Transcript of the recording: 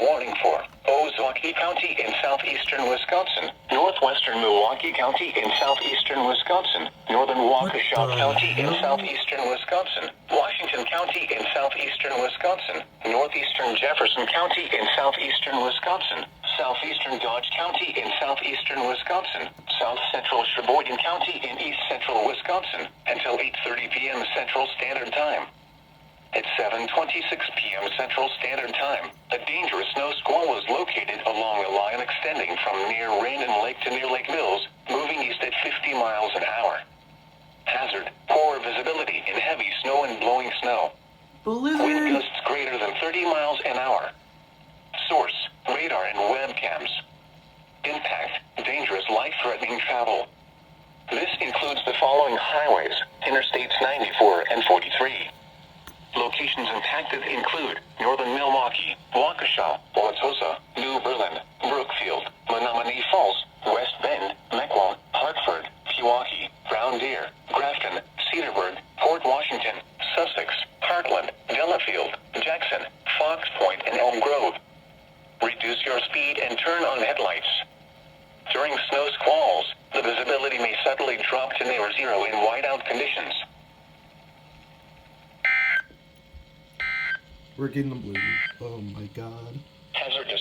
warning for Ozaukee County in southeastern Wisconsin, northwestern Milwaukee County in southeastern Wisconsin, northern Waukesha County in southeastern Wisconsin, Washington County in southeastern Wisconsin, northeastern Jefferson County in southeastern Wisconsin, southeastern Dodge County in southeastern Wisconsin, south central Sheboygan County in east central Wisconsin, until 8:30 p.m. Central Standard Time. At 7:26 p.m. Central Standard Time, a dangerous snow squall was located along a line extending from near Rainin Lake to near Lake Mills, moving east at 50 miles an hour. Hazard: poor visibility in heavy snow and blowing snow. Wind gusts greater than 30 miles an hour. Source: radar and webcams. Impact: dangerous life-threatening travel. This includes the following highways: Interstates 94 and 43. Locations impacted include northern Milwaukee, Waukesha, Wauwatosa, New Berlin, Brookfield, Menominee Falls, West Bend, Mequon, Hartford, Pewaukee, Brown Deer, Grafton, Cedarburg, Port Washington, Sussex, Parkland, Delafield, Jackson, Fox Point, and Elm Grove. Reduce your speed and turn on headlights. During snow squalls, the visibility may suddenly drop to near zero in whiteout conditions. We're getting the blue. Oh my god. Hazardous